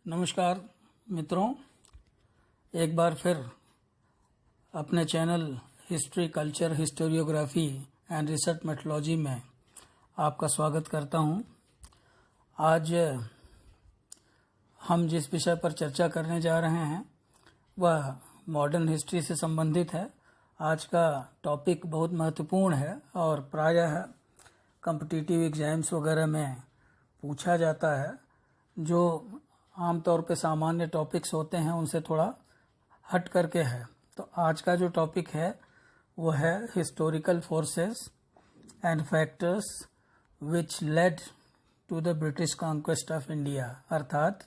नमस्कार मित्रों, एक बार फिर अपने channel history, culture, historiography and research methodology में आपका स्वागत करता हूं। आज हम जिस विषय पर चर्चा करने जा रहे हैं वह मॉडर्न हिस्ट्री से संबंधित है। आज का टॉपिक बहुत महत्वपूर्ण है और प्रायः कॉम्पिटिटिव एग्जाम्स वगैरह में पूछा जाता है। जो आमतौर पे सामान्य टॉपिक्स होते हैं उनसे थोड़ा हट करके है। तो आज का जो टॉपिक है वो है historical forces and factors which led to the British conquest of India, अर्थात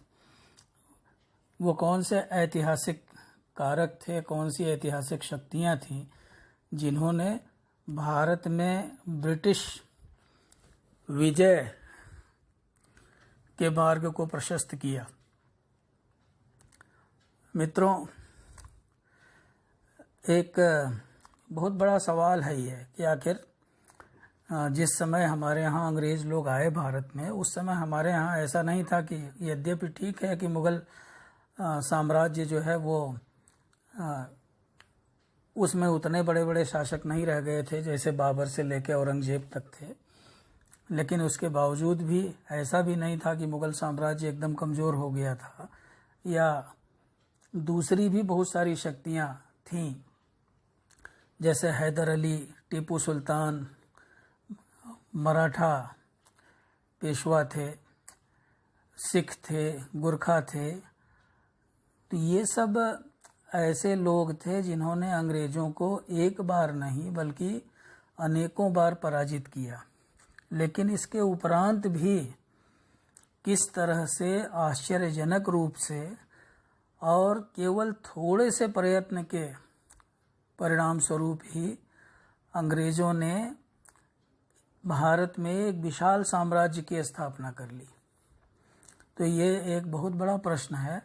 वो कौन से ऐतिहासिक कारक थे, कौन सी ऐतिहासिक शक्तियां थीं जिन्होंने भारत में ब्रिटिश विजय के मार्ग को प्रशस्त किया। मित्रों, एक बहुत बड़ा सवाल है ये कि आखिर जिस समय हमारे यहाँ अंग्रेज़ लोग आए भारत में, उस समय हमारे यहाँ ऐसा नहीं था कि यद्यपि ठीक है कि मुग़ल साम्राज्य जो है वो उसमें उतने बड़े बड़े शासक नहीं रह गए थे जैसे बाबर से लेकर औरंगजेब तक थे, लेकिन उसके बावजूद भी ऐसा भी नहीं था कि मुग़ल साम्राज्य एकदम कमज़ोर हो गया था, या दूसरी भी बहुत सारी शक्तियाँ थीं जैसे हैदर अली, टीपू सुल्तान, मराठा पेशवा थे, सिख थे, गुरखा थे। तो ये सब ऐसे लोग थे जिन्होंने अंग्रेज़ों को एक बार नहीं बल्कि अनेकों बार पराजित किया। लेकिन इसके उपरांत भी किस तरह से आश्चर्यजनक रूप से और केवल थोड़े से प्रयत्न के परिणाम स्वरूप ही अंग्रेज़ों ने भारत में एक विशाल साम्राज्य की स्थापना कर ली। तो ये एक बहुत बड़ा प्रश्न है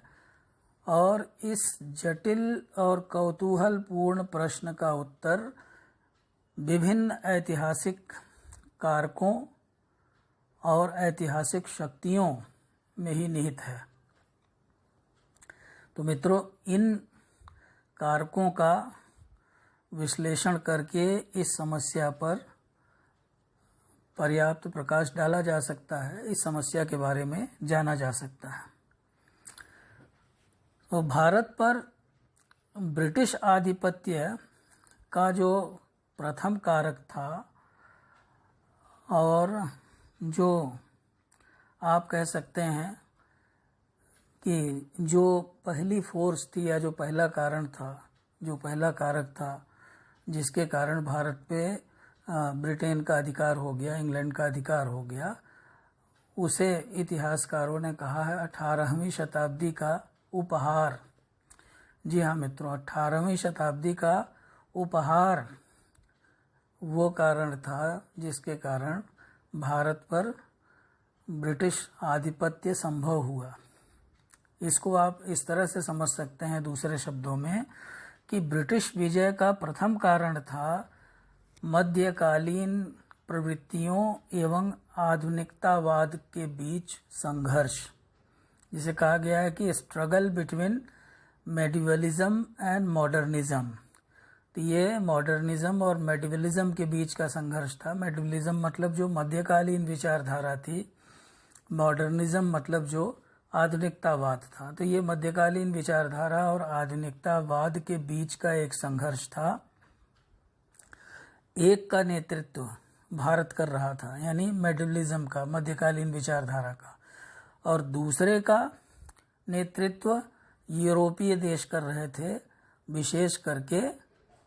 और इस जटिल और कौतूहलपूर्ण प्रश्न का उत्तर विभिन्न ऐतिहासिक कारकों और ऐतिहासिक शक्तियों में ही निहित है। तो मित्रों, इन कारकों का विश्लेषण करके इस समस्या पर पर्याप्त प्रकाश डाला जा सकता है, इस समस्या के बारे में जाना जा सकता है। तो भारत पर ब्रिटिश आधिपत्य का जो प्रथम कारक था और जो आप कह सकते हैं कि जो पहली फोर्स थी या जो पहला कारण था, जो पहला कारक था जिसके कारण भारत पे ब्रिटेन का अधिकार हो गया, इंग्लैंड का अधिकार हो गया, उसे इतिहासकारों ने कहा है 18वीं शताब्दी का उपहार। जी हाँ मित्रों, 18वीं शताब्दी का उपहार वो कारण था जिसके कारण भारत पर ब्रिटिश आधिपत्य संभव हुआ। इसको आप इस तरह से समझ सकते हैं दूसरे शब्दों में कि ब्रिटिश विजय का प्रथम कारण था मध्यकालीन प्रवृत्तियों एवं आधुनिकतावाद के बीच संघर्ष, जिसे कहा गया है कि स्ट्रगल बिटवीन मेडिवलिज्म एंड मॉडर्निज्म। तो ये मॉडर्निज्म और मेडिवलिज्म के बीच का संघर्ष था। मेडिवलिज्म मतलब जो मध्यकालीन विचारधारा थी, मॉडर्निज्म मतलब जो आधुनिकतावाद था। तो ये मध्यकालीन विचारधारा और आधुनिकतावाद के बीच का एक संघर्ष था। एक का नेतृत्व भारत कर रहा था, यानी मेडिवलिज्म का, मध्यकालीन विचारधारा का, और दूसरे का नेतृत्व यूरोपीय देश कर रहे थे, विशेष करके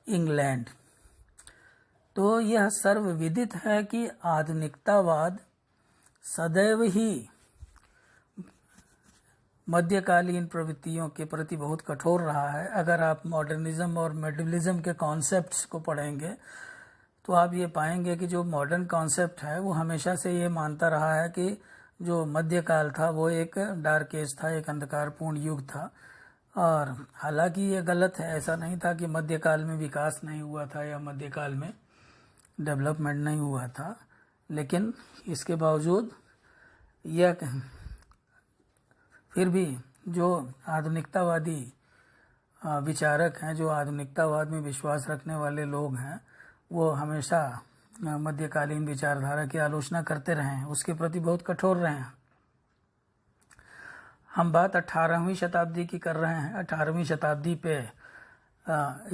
इंग्लैंड। तो यह सर्वविदित है कि आधुनिकतावाद सदैव ही मध्यकालीन प्रवृत्तियों के प्रति बहुत कठोर रहा है। अगर आप मॉडर्निज्म और मेडिवलिज्म के कॉन्सेप्ट्स को पढ़ेंगे तो आप ये पाएंगे कि जो मॉडर्न कॉन्सेप्ट है वो हमेशा से ये मानता रहा है कि जो मध्यकाल था वो एक डार्क एज था, एक अंधकारपूर्ण युग था। और हालांकि ये गलत है, ऐसा नहीं था कि मध्यकाल में विकास नहीं हुआ था या मध्यकाल में डेवलपमेंट नहीं हुआ था, लेकिन इसके बावजूद यह फिर भी जो आधुनिकतावादी विचारक हैं, जो आधुनिकतावाद में विश्वास रखने वाले लोग हैं, वो हमेशा मध्यकालीन विचारधारा की आलोचना करते रहे हैं, उसके प्रति बहुत कठोर रहे हैं। हम बात 18वीं शताब्दी की कर रहे हैं। 18वीं शताब्दी पे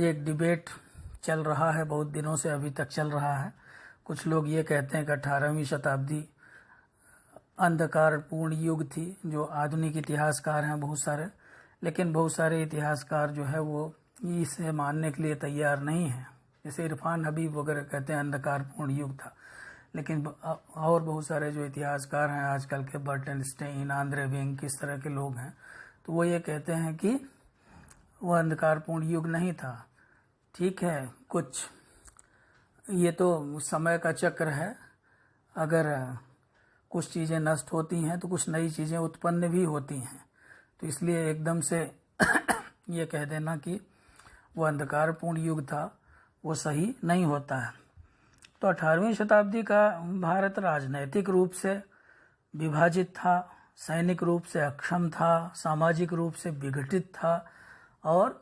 एक डिबेट चल रहा है, बहुत दिनों से अभी तक चल रहा है। कुछ लोग ये कहते हैं कि 18वीं शताब्दी अंधकारपूर्ण युग थी, जो आधुनिक इतिहासकार हैं बहुत सारे, लेकिन बहुत सारे इतिहासकार जो है वो इसे मानने के लिए तैयार नहीं है। जैसे इरफान हबीब वगैरह कहते हैं अंधकारपूर्ण युग था, लेकिन और बहुत सारे जो इतिहासकार हैं आजकल के, बर्टनस्टेइन, आंद्रे विंग, किस तरह के लोग हैं, तो वो ये कहते हैं कि वो अंधकारपूर्ण युग नहीं था। ठीक है, कुछ ये तो समय का चक्र है, अगर कुछ चीज़ें नष्ट होती हैं तो कुछ नई चीज़ें उत्पन्न भी होती हैं, तो इसलिए एकदम से ये कह देना कि वो अंधकारपूर्ण युग था, वो सही नहीं होता है। तो 18वीं शताब्दी का भारत राजनैतिक रूप से विभाजित था, सैनिक रूप से अक्षम था, सामाजिक रूप से विघटित था और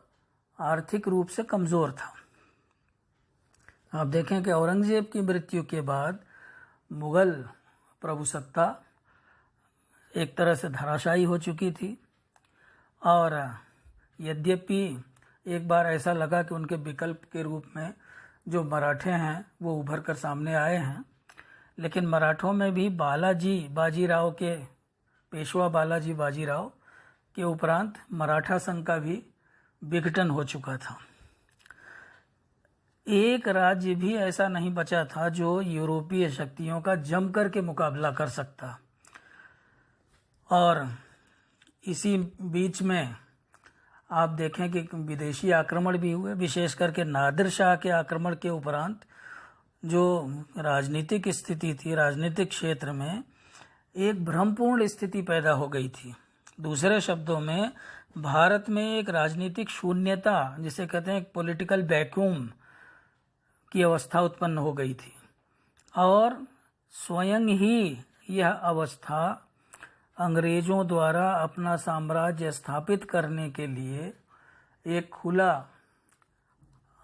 आर्थिक रूप से कमज़ोर था। आप देखें कि औरंगजेब की मृत्यु के बाद मुगल प्रभुसत्ता एक तरह से धराशायी हो चुकी थी, और यद्यपि एक बार ऐसा लगा कि उनके विकल्प के रूप में जो मराठे हैं वो उभर कर सामने आए हैं, लेकिन मराठों में भी पेशवा बालाजी बाजीराव के उपरांत मराठा संघ का भी विघटन हो चुका था। एक राज्य भी ऐसा नहीं बचा था जो यूरोपीय शक्तियों का जमकर के मुकाबला कर सकता। और इसी बीच में आप देखें कि विदेशी आक्रमण भी हुए, विशेष करके नादिर शाह के आक्रमण के उपरांत जो राजनीतिक स्थिति थी, राजनीतिक क्षेत्र में एक भ्रमपूर्ण स्थिति पैदा हो गई थी। दूसरे शब्दों में भारत में एक राजनीतिक शून्यता, जिसे कहते हैं पॉलिटिकल वैक्यूम की अवस्था उत्पन्न हो गई थी, और स्वयं ही यह अवस्था अंग्रेजों द्वारा अपना साम्राज्य स्थापित करने के लिए एक खुला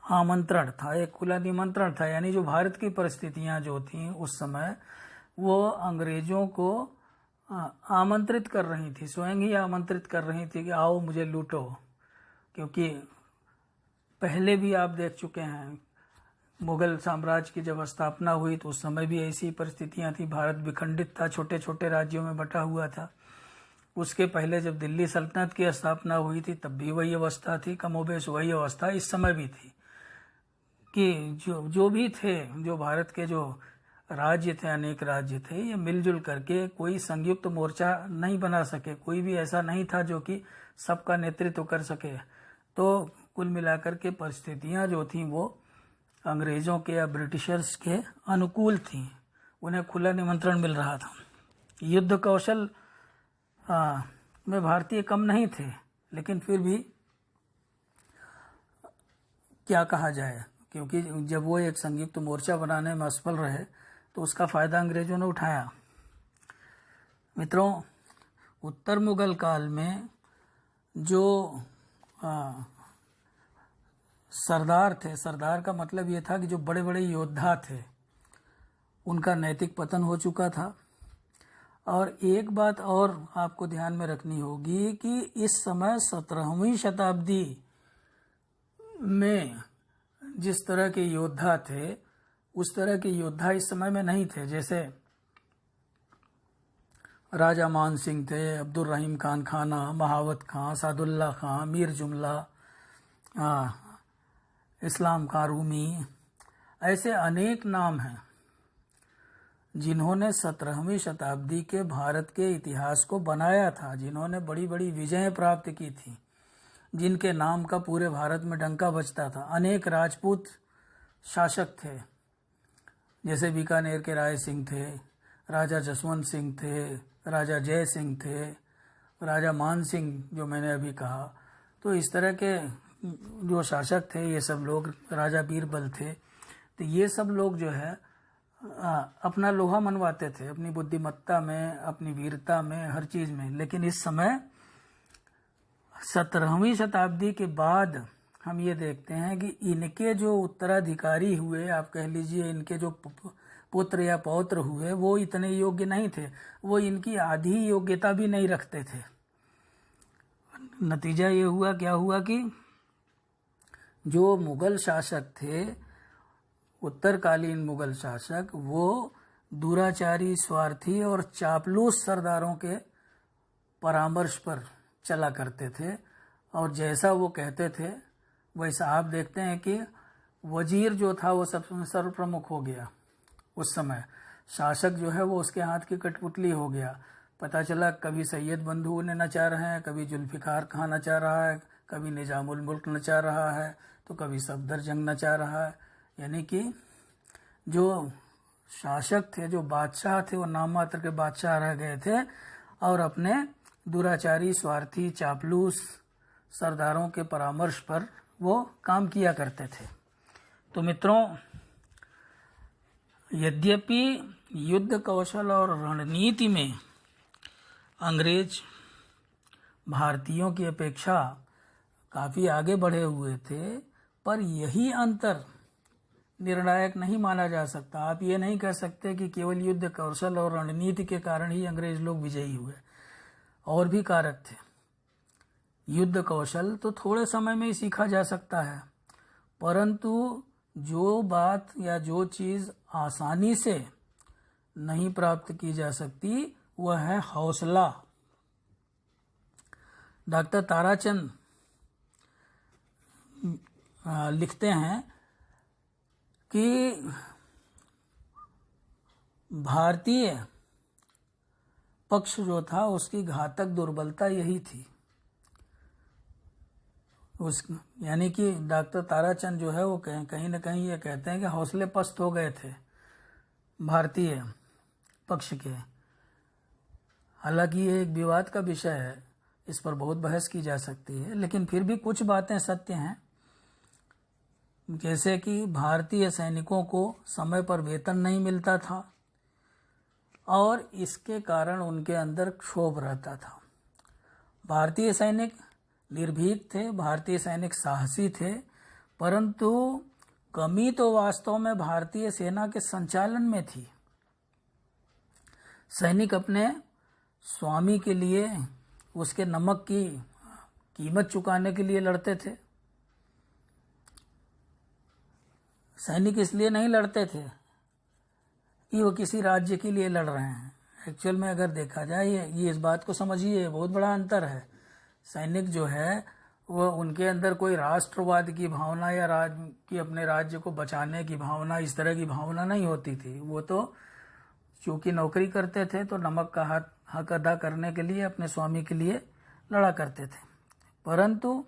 आमंत्रण था, एक खुला निमंत्रण था। यानी जो भारत की परिस्थितियां जो थीं उस समय, वो अंग्रेजों को आमंत्रित कर रही थी, स्वयं ही आमंत्रित कर रही थी कि आओ मुझे लूटो। क्योंकि पहले भी आप देख चुके हैं, मुगल साम्राज्य की जब स्थापना हुई तो उस समय भी ऐसी परिस्थितियां थी, भारत विखंडित था, छोटे छोटे राज्यों में बटा हुआ था। उसके पहले जब दिल्ली सल्तनत की स्थापना हुई थी तब भी वही अवस्था थी, कमोबेश वही अवस्था इस समय भी थी कि जो भी थे, जो भारत के जो राज्य थे, अनेक राज्य थे, ये मिलजुल करके कोई संयुक्त मोर्चा नहीं बना सके, कोई भी ऐसा नहीं था जो कि सबका नेतृत्व कर सके। तो कुल मिलाकर के परिस्थितियां जो थी वो अंग्रेजों के या ब्रिटिशर्स के अनुकूल थी, उन्हें खुला निमंत्रण मिल रहा था। युद्ध कौशल में भारतीय कम नहीं थे, लेकिन फिर भी क्या कहा जाए, क्योंकि जब वो एक संयुक्त मोर्चा बनाने में असफल रहे तो उसका फायदा अंग्रेजों ने उठाया। मित्रों, उत्तर मुगल काल में जो सरदार थे, सरदार का मतलब ये था कि जो बड़े बड़े योद्धा थे, उनका नैतिक पतन हो चुका था। और एक बात और आपको ध्यान में रखनी होगी कि इस समय 17वीं शताब्दी में जिस तरह के योद्धा थे, उस तरह के योद्धा इस समय में नहीं थे। जैसे राजा मान सिंह थे, अब्दुल रहीम खान खाना, महावत खां, सादुल्ला खां, मीर जुमला, इस्लाम खां रूमी, ऐसे अनेक नाम हैं जिन्होंने 17वीं शताब्दी के भारत के इतिहास को बनाया था, जिन्होंने बड़ी बड़ी विजयें प्राप्त की थी, जिनके नाम का पूरे भारत में डंका बजता था। अनेक राजपूत शासक थे, जैसे बीकानेर के राय सिंह थे, राजा जसवंत सिंह थे, राजा जय सिंह थे, राजा मान सिंह जो मैंने अभी कहा। तो इस तरह के जो शासक थे, ये सब लोग, राजा बीरबल थे, तो ये सब लोग जो है अपना लोहा मनवाते थे, अपनी बुद्धिमत्ता में, अपनी वीरता में, हर चीज़ में। लेकिन इस समय 17वीं शताब्दी के बाद हम ये देखते हैं कि इनके जो उत्तराधिकारी हुए, आप कह लीजिए इनके जो पुत्र या पौत्र हुए, वो इतने योग्य नहीं थे, वो इनकी आधी योग्यता भी नहीं रखते थे। नतीजा ये हुआ, क्या हुआ कि जो मुगल शासक थे, उत्तरकालीन मुगल शासक, वो दुराचारी, स्वार्थी और चापलूस सरदारों के परामर्श पर चला करते थे, और जैसा वो कहते थे वैसा आप देखते हैं कि वजीर जो था वो सर्वप्रमुख हो गया। उस समय शासक जो है वो उसके हाथ की कठपुतली हो गया। पता चला कभी सैयद बंधु ने नचा रहे हैं, कभी जुल्फिकार खां नचा रहा है, कभी निजामुल मुल्क नचा रहा है, तो कभी सफदरजंग नचा रहा है। यानी कि जो शासक थे, जो बादशाह थे, वो नाम मात्र के बादशाह रह गए थे और अपने दुराचारी, स्वार्थी, चापलूस सरदारों के परामर्श पर वो काम किया करते थे। तो मित्रों, यद्यपि युद्ध कौशल और रणनीति में अंग्रेज भारतीयों की अपेक्षा काफ़ी आगे बढ़े हुए थे, पर यही अंतर निर्णायक नहीं माना जा सकता। आप ये नहीं कह सकते कि केवल युद्ध कौशल और रणनीति के कारण ही अंग्रेज लोग विजयी हुए, और भी कारक थे। युद्ध कौशल तो थोड़े समय में ही सीखा जा सकता है, परंतु जो बात या जो चीज़ आसानी से नहीं प्राप्त की जा सकती वह है हौसला। डॉक्टर ताराचंद लिखते हैं कि भारतीय पक्ष जो था उसकी घातक दुर्बलता यही थी। यानी कि डॉक्टर ताराचंद जो है वो कहीं न कहीं ये कहते हैं कि हौसले पस्त हो गए थे भारतीय पक्ष के। हालांकि ये एक विवाद का विषय है, इस पर बहुत बहस की जा सकती है, लेकिन फिर भी कुछ बातें सत्य हैं। जैसे कि भारतीय सैनिकों को समय पर वेतन नहीं मिलता था और इसके कारण उनके अंदर क्षोभ रहता था। भारतीय सैनिक निर्भीक थे, भारतीय सैनिक साहसी थे, परंतु कमी तो वास्तव में भारतीय सेना के संचालन में थी। सैनिक अपने स्वामी के लिए, उसके नमक की कीमत चुकाने के लिए लड़ते थे। सैनिक इसलिए नहीं लड़ते थे कि वो किसी राज्य के लिए लड़ रहे हैं। एक्चुअल में अगर देखा जाए, ये इस बात को समझिए, बहुत बड़ा अंतर है। सैनिक जो है वो, उनके अंदर कोई राष्ट्रवाद की भावना या अपने राज्य को बचाने की भावना, इस तरह की भावना नहीं होती थी। वो तो चूंकि नौकरी करते थे तो नमक का हक अदा करने के लिए अपने स्वामी के लिए लड़ा करते थे। परंतु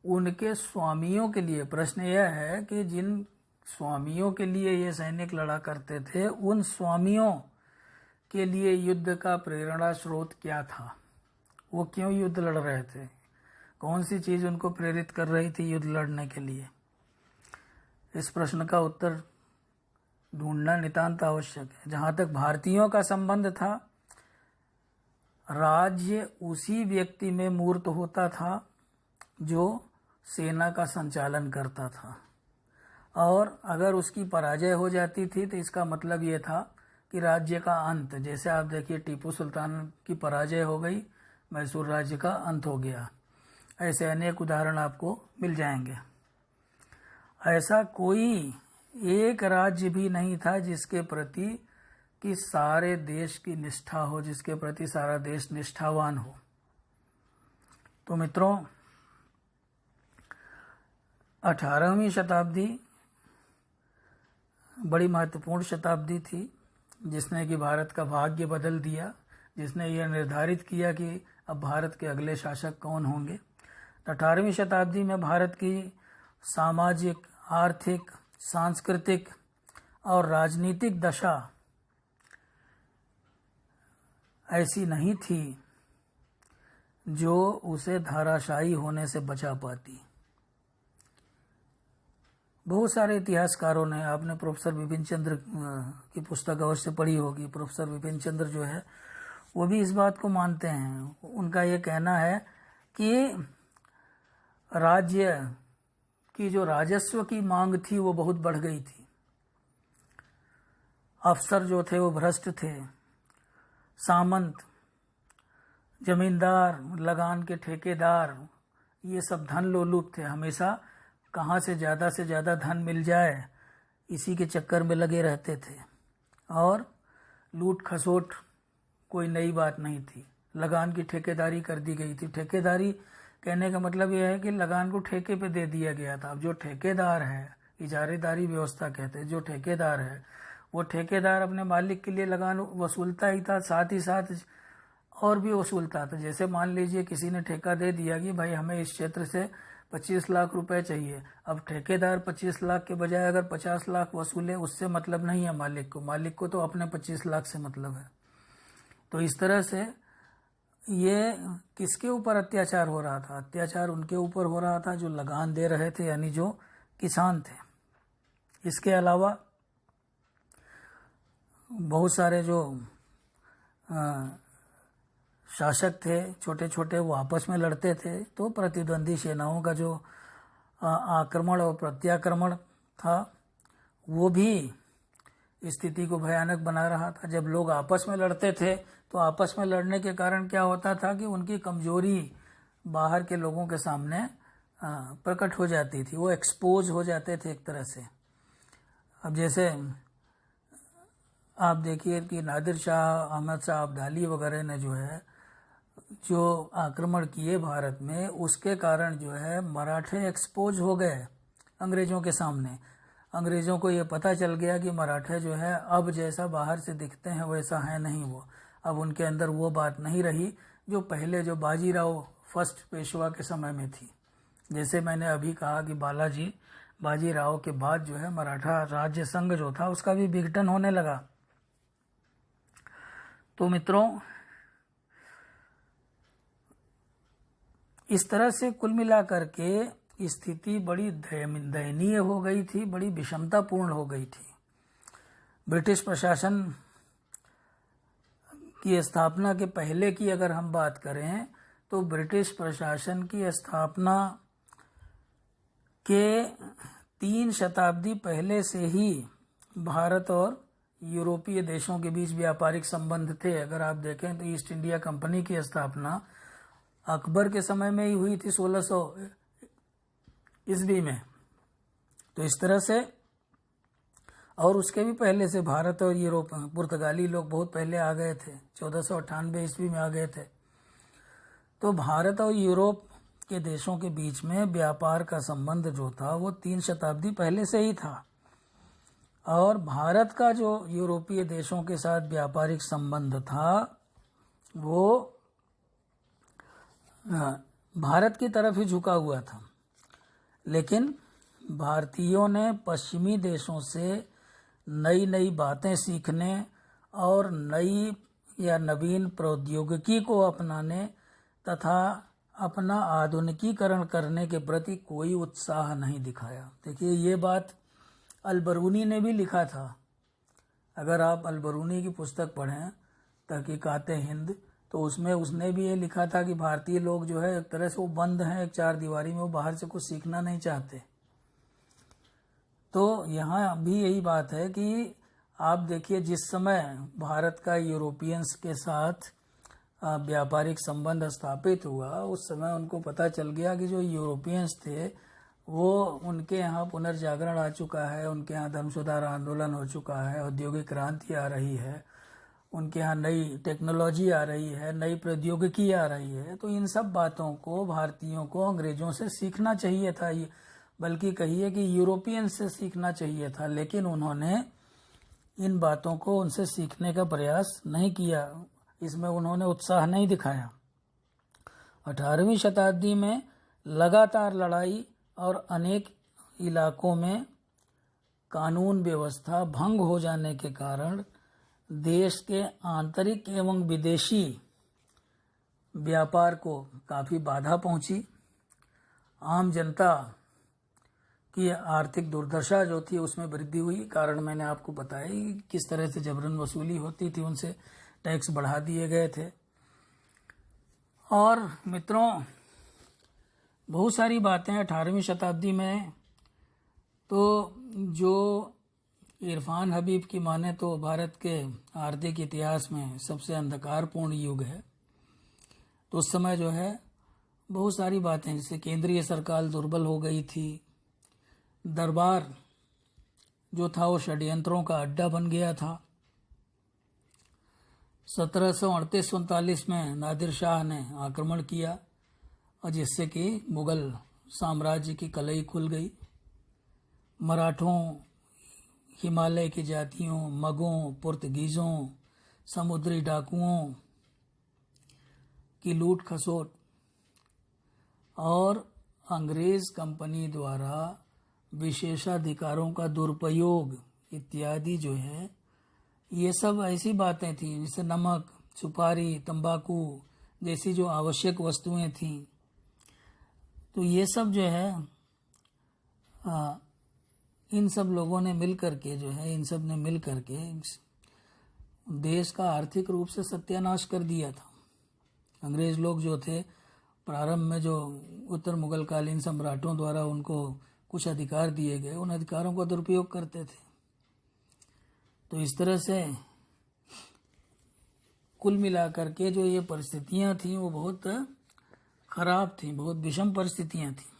उनके स्वामियों के लिए, प्रश्न यह है कि जिन स्वामियों के लिए ये सैनिक लड़ा करते थे, उन स्वामियों के लिए युद्ध का प्रेरणा स्रोत क्या था? वो क्यों युद्ध लड़ रहे थे? कौन सी चीज़ उनको प्रेरित कर रही थी युद्ध लड़ने के लिए? इस प्रश्न का उत्तर ढूंढना नितांत आवश्यक है। जहाँ तक भारतीयों का संबंध था, राज्य उसी व्यक्ति में मूर्त होता था जो सेना का संचालन करता था, और अगर उसकी पराजय हो जाती थी तो इसका मतलब ये था कि राज्य का अंत। जैसे आप देखिए, टीपू सुल्तान की पराजय हो गई, मैसूर राज्य का अंत हो गया। ऐसे अनेक उदाहरण आपको मिल जाएंगे। ऐसा कोई एक राज्य भी नहीं था जिसके प्रति कि सारे देश की निष्ठा हो, जिसके प्रति सारा देश निष्ठावान हो। तो मित्रों, 18वीं शताब्दी बड़ी महत्वपूर्ण शताब्दी थी, जिसने कि भारत का भाग्य बदल दिया, जिसने यह निर्धारित किया कि अब भारत के अगले शासक कौन होंगे। 18वीं शताब्दी में भारत की सामाजिक, आर्थिक, सांस्कृतिक और राजनीतिक दशा ऐसी नहीं थी जो उसे धाराशायी होने से बचा पाती। बहुत सारे इतिहासकारों ने, आपने प्रोफेसर विपिन चंद्र की पुस्तक अवश्य पढ़ी होगी। प्रोफेसर विपिन चंद्र जो है वो भी इस बात को मानते हैं। उनका ये कहना है कि राज्य की जो राजस्व की मांग थी वो बहुत बढ़ गई थी। अफसर जो थे वो भ्रष्ट थे, सामंत, जमींदार, लगान के ठेकेदार, ये सब धन लोलुप थे। हमेशा कहाँ से ज़्यादा धन मिल जाए इसी के चक्कर में लगे रहते थे। और लूट खसोट कोई नई बात नहीं थी। लगान की ठेकेदारी कर दी गई थी। ठेकेदारी कहने का मतलब यह है कि लगान को ठेके पे दे दिया गया था। अब जो ठेकेदार है, इजारेदारी व्यवस्था कहते हैं, जो ठेकेदार है वो ठेकेदार अपने मालिक के लिए लगान वसूलता ही था, साथ ही साथ और भी वसूलता था। जैसे मान लीजिए किसी ने ठेका दे दिया कि भाई हमें इस क्षेत्र से 25 लाख रुपए चाहिए। अब ठेकेदार 25 लाख के बजाय अगर 50 लाख वसूले, उससे मतलब नहीं है मालिक को तो अपने 25 लाख से मतलब है। तो इस तरह से ये किसके ऊपर अत्याचार हो रहा था? अत्याचार उनके ऊपर हो रहा था जो लगान दे रहे थे, यानी जो किसान थे। इसके अलावा बहुत सारे जो शासक थे छोटे छोटे, वो आपस में लड़ते थे। तो प्रतिद्वंदी सेनाओं का जो आक्रमण और प्रत्याक्रमण था वो भी स्थिति को भयानक बना रहा था। जब लोग आपस में लड़ते थे तो आपस में लड़ने के कारण क्या होता था कि उनकी कमजोरी बाहर के लोगों के सामने प्रकट हो जाती थी, वो एक्सपोज हो जाते थे एक तरह से। अब जैसे आप देखिए कि नादिर शाह, अहमद शाह अब्दाली वगैरह ने जो आक्रमण किए भारत में, उसके कारण जो है मराठे एक्सपोज हो गए अंग्रेजों के सामने। अंग्रेजों को ये पता चल गया कि मराठे जो है अब जैसा बाहर से दिखते हैं वैसा है नहीं वो। अब उनके अंदर वो बात नहीं रही जो पहले जो बाजीराव फर्स्ट पेशवा के समय में थी। जैसे मैंने अभी कहा कि बाजीराव के बाद जो है मराठा राज्य संघ जो था उसका भी विघटन होने लगा। तो मित्रों, इस तरह से कुल मिलाकर के स्थिति बड़ी दयनीय हो गई थी, बड़ी विषमतापूर्ण हो गई थी। ब्रिटिश प्रशासन की स्थापना के पहले की अगर हम बात करें तो ब्रिटिश प्रशासन की स्थापना के 3 शताब्दी पहले से ही भारत और यूरोपीय देशों के बीच व्यापारिक संबंध थे। अगर आप देखें तो ईस्ट इंडिया कंपनी की स्थापना अकबर के समय में ही हुई थी 1600 ईस्वी में। तो इस तरह से, और उसके भी पहले से भारत और यूरोप, पुर्तगाली लोग बहुत पहले आ गए थे, 1498 ईस्वी में आ गए थे। तो भारत और यूरोप के देशों के बीच में व्यापार का संबंध जो था वो 3 शताब्दी पहले से ही था। और भारत का जो यूरोपीय देशों के साथ व्यापारिक संबंध था वो भारत की तरफ ही झुका हुआ था। लेकिन भारतीयों ने पश्चिमी देशों से नई नई बातें सीखने और नई या नवीन प्रौद्योगिकी को अपनाने तथा अपना आधुनिकीकरण करने के प्रति कोई उत्साह नहीं दिखाया। देखिए, ये बात अलबरूनी ने भी लिखा था। अगर आप अलबरूनी की पुस्तक पढ़ें तहकीकाते हिंद, तो उसमें उसने भी ये लिखा था कि भारतीय लोग जो है एक तरह से वो बंद हैं एक 4 दीवारी में, वो बाहर से कुछ सीखना नहीं चाहते। तो यहाँ भी यही बात है कि आप देखिए, जिस समय भारत का यूरोपियंस के साथ व्यापारिक संबंध स्थापित हुआ, उस समय उनको पता चल गया कि जो यूरोपियंस थे वो उनके यहाँ पुनर्जागरण आ चुका है, उनके यहाँ धर्म सुधार आंदोलन हो चुका है, औद्योगिक क्रांति आ रही है, उनके यहाँ नई टेक्नोलॉजी आ रही है, नई प्रौद्योगिकी आ रही है। तो इन सब बातों को भारतीयों को अंग्रेजों से सीखना चाहिए था, बल्कि कहिए कि यूरोपियन से सीखना चाहिए था। लेकिन उन्होंने इन बातों को उनसे सीखने का प्रयास नहीं किया, इसमें उन्होंने उत्साह नहीं दिखाया। 18वीं शताब्दी में लगातार लड़ाई और अनेक इलाकों में कानून व्यवस्था भंग हो जाने के कारण देश के आंतरिक एवं विदेशी व्यापार को काफ़ी बाधा पहुंची। आम जनता की आर्थिक दुर्दशा जो थी उसमें वृद्धि हुई। कारण मैंने आपको बताया किस तरह से जबरन वसूली होती थी, उनसे टैक्स बढ़ा दिए गए थे। और मित्रों, बहुत सारी बातें 18वीं शताब्दी में तो जो इरफान हबीब की माने तो भारत के आर्थिक इतिहास में सबसे अंधकारपूर्ण युग है। तो उस समय जो है बहुत सारी बातें, जैसे केंद्रीय सरकार दुर्बल हो गई थी, दरबार जो था वो षड्यंत्रों का अड्डा बन गया था। 1738-39 में नादिर शाह ने आक्रमण किया और जिससे कि मुगल साम्राज्य की कलई खुल गई। मराठों, हिमालय की जातियों, मगों, पुर्तगीजों, समुद्री डाकुओं की लूट खसोट और अंग्रेज कंपनी द्वारा विशेषाधिकारों का दुरुपयोग इत्यादि जो है, ये सब ऐसी बातें थी जैसे नमक, सुपारी, तंबाकू जैसी जो आवश्यक वस्तुएं थीं। तो ये सब जो है इन सब लोगों ने मिल करके जो है, इन सब ने मिल करके देश का आर्थिक रूप से सत्यानाश कर दिया था। अंग्रेज लोग जो थे प्रारंभ में, जो उत्तर मुगल कालीन सम्राटों द्वारा उनको कुछ अधिकार दिए गए, उन अधिकारों का दुरुपयोग करते थे। तो इस तरह से कुल मिलाकर के जो ये परिस्थितियां थीं वो बहुत खराब थीं, बहुत विषम परिस्थितियां थीं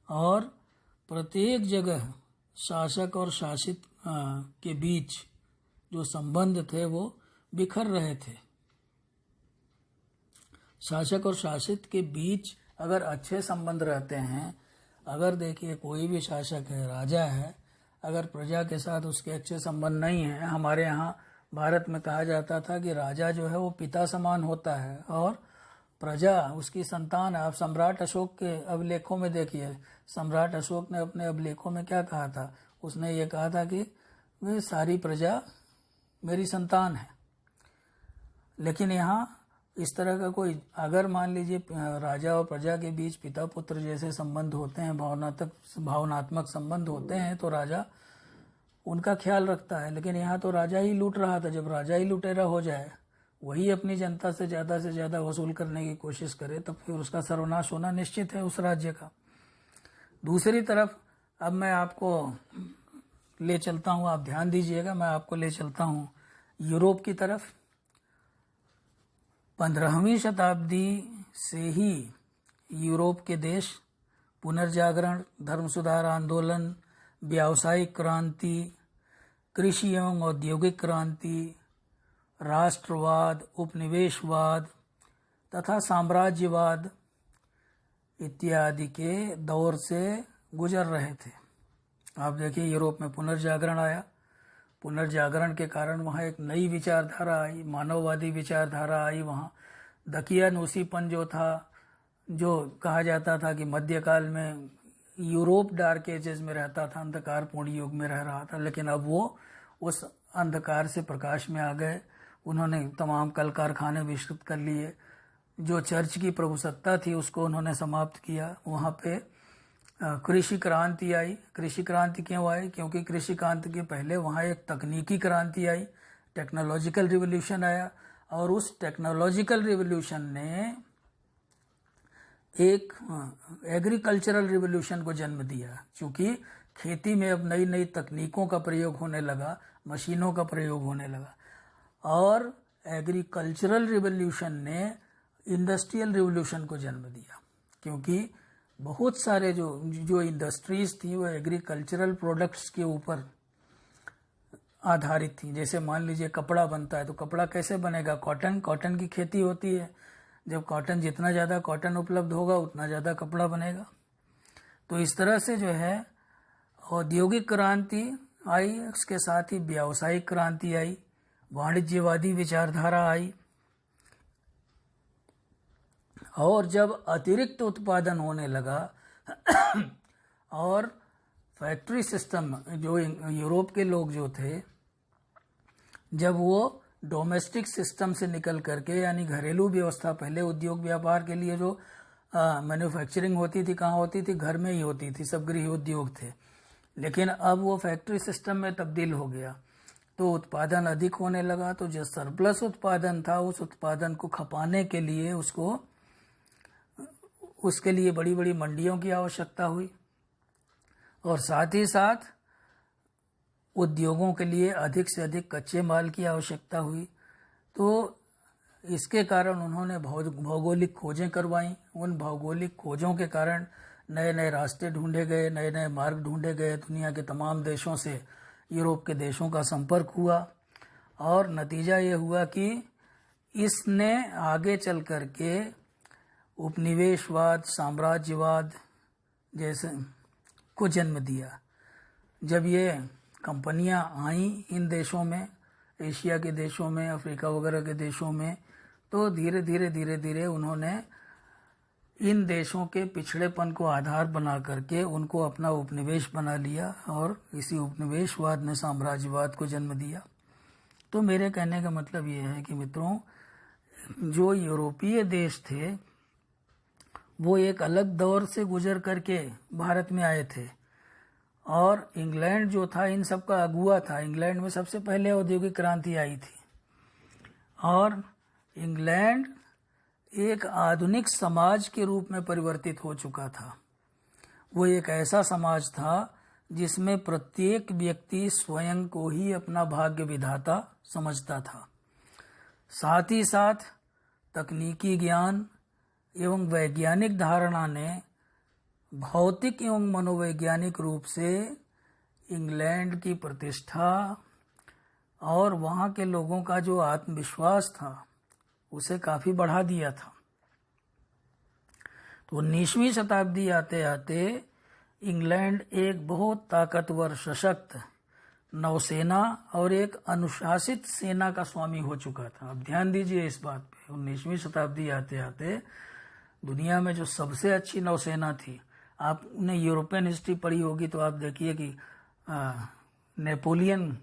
और प्रत्येक जगह शासक और शासित के बीच जो संबंध थे वो बिखर रहे थे। शासक और शासित के बीच अगर अच्छे संबंध रहते हैं, अगर देखिए कोई भी शासक है, राजा है, अगर प्रजा के साथ उसके अच्छे संबंध नहीं है, हमारे यहाँ भारत में कहा जाता था कि राजा जो है वो पिता समान होता है और प्रजा उसकी संतान है। आप सम्राट अशोक के अभिलेखों में देखिए, सम्राट अशोक ने अपने अभिलेखों में क्या कहा था, उसने ये कहा था कि वे सारी प्रजा मेरी संतान है। लेकिन यहाँ इस तरह का कोई, अगर मान लीजिए राजा और प्रजा के बीच पिता पुत्र जैसे संबंध होते हैं, भावनात्मक संबंध होते हैं, तो राजा उनका ख्याल रखता है। लेकिन यहाँ तो राजा ही लूट रहा था। जब राजा ही लुटेरा हो जाए, वही अपनी जनता से ज़्यादा वसूल करने की कोशिश करे, तब फिर उसका सर्वनाश होना निश्चित है उस राज्य का। दूसरी तरफ अब मैं आपको ले चलता हूँ, आप ध्यान दीजिएगा, मैं आपको ले चलता हूँ यूरोप की तरफ। 15वीं शताब्दी से ही यूरोप के देश पुनर्जागरण, धर्म सुधार आंदोलन, व्यावसायिक क्रांति, कृषि एवं औद्योगिक क्रांति, राष्ट्रवाद, उपनिवेशवाद तथा साम्राज्यवाद इत्यादि के दौर से गुजर रहे थे। आप देखिए यूरोप में पुनर्जागरण आया। पुनर्जागरण के कारण वहाँ एक नई विचारधारा आई, मानववादी विचारधारा आई। वहाँ दकियानूसीपन जो था, जो कहा जाता था कि मध्यकाल में यूरोप डार्क एजेस में रहता था, अंधकारपूर्ण युग में रह रहा था, लेकिन अब वो उस अंधकार से प्रकाश में आ गए। उन्होंने तमाम कल कारखाने विस्तृत कर लिए। जो चर्च की प्रभुसत्ता थी उसको उन्होंने समाप्त किया। वहाँ पे कृषि क्रांति आई। कृषि क्रांति क्यों आई? क्योंकि कृषि क्रांति के पहले वहाँ एक तकनीकी क्रांति आई, टेक्नोलॉजिकल रिवोल्यूशन आया, और उस टेक्नोलॉजिकल रिवोल्यूशन ने एक एग्रीकल्चरल रिवोल्यूशन को जन्म दिया। क्योंकि खेती में अब नई नई तकनीकों का प्रयोग होने लगा, मशीनों का प्रयोग होने लगा, और एग्रीकल्चरल रिवोल्यूशन ने इंडस्ट्रियल रिवोल्यूशन को जन्म दिया। क्योंकि बहुत सारे जो इंडस्ट्रीज थी वो एग्रीकल्चरल प्रोडक्ट्स के ऊपर आधारित थी। जैसे मान लीजिए कपड़ा बनता है, तो कपड़ा कैसे बनेगा? कॉटन की खेती होती है। जब जितना ज़्यादा कॉटन उपलब्ध होगा उतना ज़्यादा कपड़ा बनेगा। तो इस तरह से जो है औद्योगिक क्रांति आई, उसके साथ ही व्यावसायिक क्रांति आई, वाणिज्यवादी विचारधारा आई, और जब अतिरिक्त उत्पादन होने लगा और फैक्ट्री सिस्टम, जो यूरोप के लोग जो थे, जब वो डोमेस्टिक सिस्टम से निकल करके, यानी घरेलू व्यवस्था, पहले उद्योग व्यापार के लिए जो मैन्युफैक्चरिंग होती थी, कहाँ होती थी? घर में ही होती थी, सब गृह उद्योग थे। लेकिन अब वो फैक्ट्री सिस्टम में तब्दील हो गया, तो उत्पादन अधिक होने लगा। तो जो सरप्लस उत्पादन था, उस उत्पादन को खपाने के लिए उसके लिए बड़ी बड़ी मंडियों की आवश्यकता हुई और साथ ही साथ उद्योगों के लिए अधिक से अधिक कच्चे माल की आवश्यकता हुई। तो इसके कारण उन्होंने भौगोलिक खोजें करवाईं। उन भौगोलिक खोजों के कारण नए नए रास्ते ढूंढे गए, नए नए मार्ग ढूंढे गए। दुनिया के तमाम देशों से यूरोप के देशों का संपर्क हुआ और नतीजा ये हुआ कि इसने आगे चल कर के उपनिवेशवाद, साम्राज्यवाद जैसे को जन्म दिया। जब ये कंपनियां आईं इन देशों में, एशिया के देशों में, अफ्रीका वगैरह के देशों में, तो धीरे धीरे उन्होंने इन देशों के पिछड़ेपन को आधार बना करके उनको अपना उपनिवेश बना लिया और इसी उपनिवेशवाद ने साम्राज्यवाद को जन्म दिया। तो मेरे कहने का मतलब ये है कि मित्रों, जो यूरोपीय देश थे वो एक अलग दौर से गुजर करके भारत में आए थे और इंग्लैंड जो था इन सब का अगुआ था। इंग्लैंड में सबसे पहले औद्योगिक क्रांति आई थी और इंग्लैंड एक आधुनिक समाज के रूप में परिवर्तित हो चुका था। वो एक ऐसा समाज था जिसमें प्रत्येक व्यक्ति स्वयं को ही अपना भाग्य विधाता समझता था। साथ ही साथ तकनीकी ज्ञान एवं वैज्ञानिक धारणा ने भौतिक एवं मनोवैज्ञानिक रूप से इंग्लैंड की प्रतिष्ठा और वहाँ के लोगों का जो आत्मविश्वास था उसे काफ़ी बढ़ा दिया था। तो 19वीं शताब्दी आते आते इंग्लैंड एक बहुत ताकतवर, सशक्त नौसेना और एक अनुशासित सेना का स्वामी हो चुका था। अब ध्यान दीजिए इस बात पे, 19वीं शताब्दी आते आते दुनिया में जो सबसे अच्छी नौसेना थी, आपने यूरोपियन हिस्ट्री पढ़ी होगी तो आप देखिए कि नेपोलियन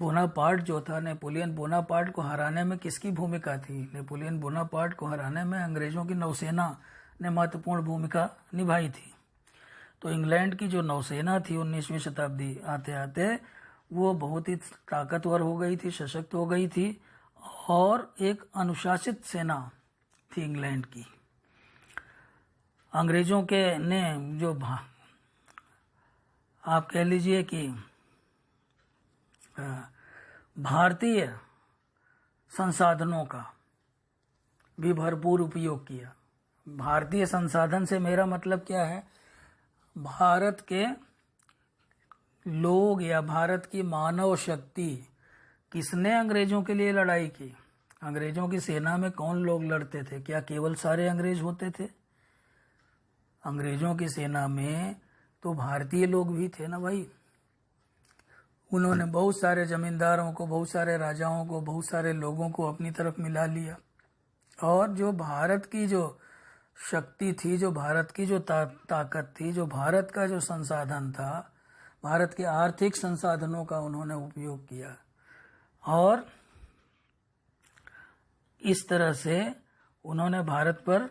बोनापार्ट जो था, नेपोलियन बोनापार्ट को हराने में किसकी भूमिका थी? नेपोलियन बोनापार्ट को हराने में अंग्रेजों की नौसेना ने महत्वपूर्ण भूमिका निभाई थी। तो इंग्लैंड की जो नौसेना थी 19वीं शताब्दी आते आते वो बहुत ही ताकतवर हो गई थी, सशक्त हो गई थी और एक अनुशासित सेना थी इंग्लैंड की। अंग्रेजों के ने जो आप कह लीजिए कि भारतीय संसाधनों का भी भरपूर उपयोग किया। भारतीय संसाधन से मेरा मतलब क्या है? भारत के लोग या भारत की मानव शक्ति। किसने अंग्रेजों के लिए लड़ाई की? अंग्रेजों की सेना में कौन लोग लड़ते थे? क्या केवल सारे अंग्रेज होते थे? अंग्रेजों की सेना में तो भारतीय लोग भी थे ना भाई। उन्होंने बहुत सारे जमींदारों को, बहुत सारे राजाओं को, बहुत सारे लोगों को अपनी तरफ मिला लिया और जो भारत की जो शक्ति थी, जो भारत की जो ताकत थी, जो भारत का जो संसाधन था, भारत के आर्थिक संसाधनों का उन्होंने उपयोग किया और इस तरह से उन्होंने भारत पर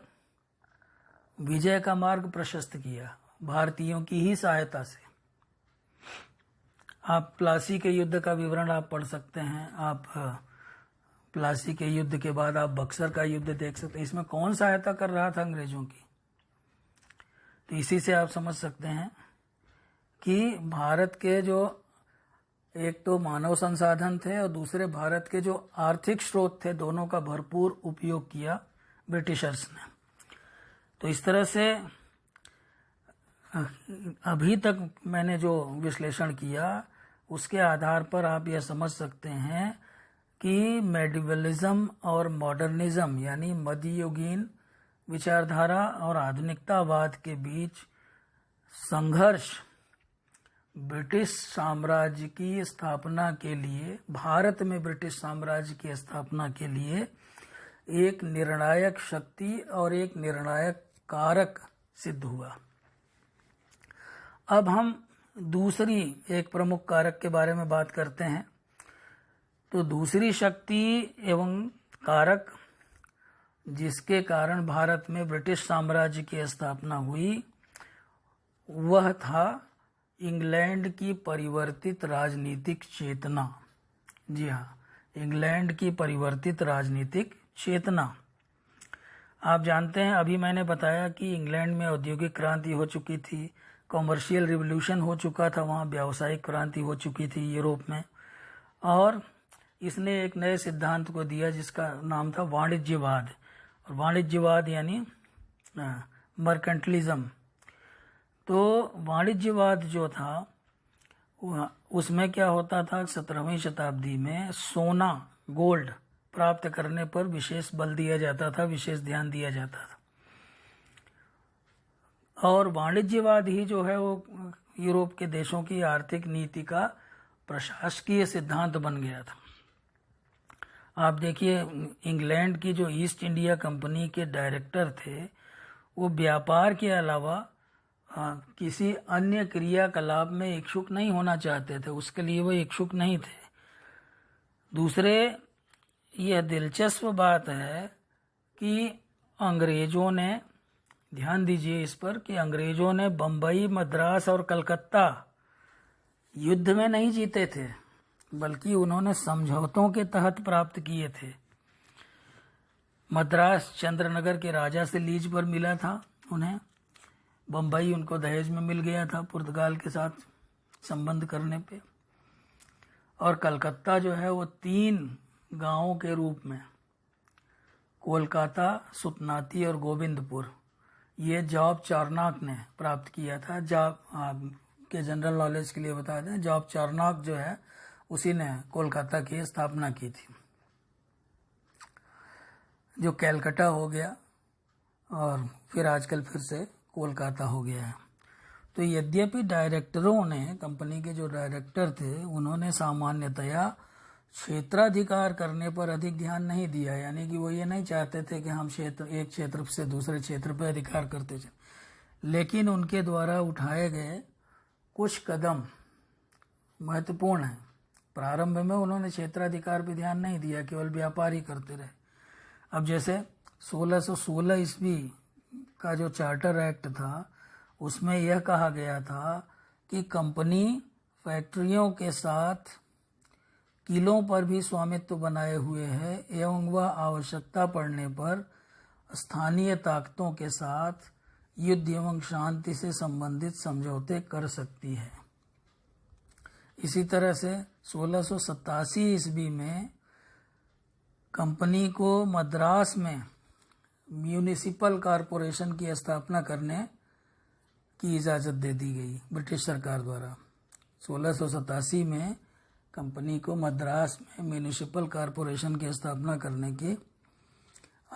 विजय का मार्ग प्रशस्त किया, भारतीयों की ही सहायता से। आप प्लासी के युद्ध का विवरण आप पढ़ सकते हैं। आप प्लासी के युद्ध के बाद आप बक्सर का युद्ध देख सकते हैं। इसमें कौन सहायता कर रहा था अंग्रेजों की? तो इसी से आप समझ सकते हैं कि भारत के जो एक तो मानव संसाधन थे और दूसरे भारत के जो आर्थिक स्रोत थे, दोनों का भरपूर उपयोग किया ब्रिटिशर्स ने। तो इस तरह से अभी तक मैंने जो विश्लेषण किया उसके आधार पर आप यह समझ सकते हैं कि मेडिवलिज्म और मॉडर्निज्म यानी मध्ययुगीन विचारधारा और आधुनिकतावाद के बीच संघर्ष ब्रिटिश साम्राज्य की स्थापना के लिए, भारत में ब्रिटिश साम्राज्य की स्थापना के लिए एक निर्णायक शक्ति और एक निर्णायक कारक सिद्ध हुआ। अब हम दूसरी एक प्रमुख कारक के बारे में बात करते हैं। तो दूसरी शक्ति एवं कारक जिसके कारण भारत में ब्रिटिश साम्राज्य की स्थापना हुई वह था इंग्लैंड की परिवर्तित राजनीतिक चेतना। जी हाँ, इंग्लैंड की परिवर्तित राजनीतिक चेतना। आप जानते हैं अभी मैंने बताया कि इंग्लैंड में औद्योगिक क्रांति हो चुकी थी, कॉमर्शियल रिवॉल्यूशन हो चुका था, वहाँ व्यावसायिक क्रांति हो चुकी थी यूरोप में, और इसने एक नए सिद्धांत को दिया जिसका नाम था वाणिज्यवाद। और वाणिज्यवाद यानी मर्केंटलिज्म। तो वाणिज्यवाद जो था उसमें क्या होता था, 17वीं शताब्दी में सोना, गोल्ड प्राप्त करने पर विशेष बल दिया जाता था, विशेष ध्यान दिया जाता था। और वाणिज्यवाद ही जो है वो यूरोप के देशों की आर्थिक नीति का प्रशासकीय सिद्धांत बन गया था। आप देखिए, इंग्लैंड की जो ईस्ट इंडिया कंपनी के डायरेक्टर थे वो व्यापार के अलावा किसी अन्य क्रियाकलाप में इच्छुक नहीं होना चाहते थे, उसके लिए वो इच्छुक नहीं थे। दूसरे, यह दिलचस्प बात है कि अंग्रेजों ने, ध्यान दीजिए इस पर, कि अंग्रेजों ने बम्बई, मद्रास और कलकत्ता युद्ध में नहीं जीते थे, बल्कि उन्होंने समझौतों के तहत प्राप्त किए थे। मद्रास चंद्रनगर के राजा से लीज पर मिला था उन्हें, बम्बई उनको दहेज में मिल गया था पुर्तगाल के साथ संबंध करने पे, और कलकत्ता जो है वो 3 गांवों के रूप में, कोलकाता, सुतनाती और गोविंदपुर, ये जॉब चार्नॉक ने प्राप्त किया था। जॉब के जनरल नॉलेज के लिए बता दें, जॉब चार्नॉक जो है उसी ने कोलकाता की स्थापना की थी, जो कैलकाटा हो गया और फिर आजकल फिर से कोलकाता हो गया है। तो यद्यपि डायरेक्टरों ने, कंपनी के जो डायरेक्टर थे, उन्होंने सामान्यतया क्षेत्राधिकार करने पर अधिक ध्यान नहीं दिया, यानी कि वो ये नहीं चाहते थे कि हम एक क्षेत्र से दूसरे क्षेत्र पर अधिकार करते चले, लेकिन उनके द्वारा उठाए गए कुछ कदम महत्वपूर्ण हैं। प्रारंभ में उन्होंने क्षेत्राधिकार पर ध्यान नहीं दिया, केवल व्यापार ही करते रहे। अब जैसे 1616 ईस्वी का जो चार्टर एक्ट था, उसमें यह कहा गया था कि कंपनी फैक्ट्रियों के साथ किलों पर भी स्वामित्व बनाए हुए है एवं वह आवश्यकता पड़ने पर स्थानीय ताकतों के साथ युद्ध एवं शांति से संबंधित समझौते कर सकती है। इसी तरह से 1687 ईस्वी में कंपनी को मद्रास में म्यूनिसिपल कॉरपोरेशन की स्थापना करने की इजाज़त दे दी गई ब्रिटिश सरकार द्वारा। 1687 में कंपनी को मद्रास में म्यूनिसिपल कॉरपोरेशन की स्थापना करने की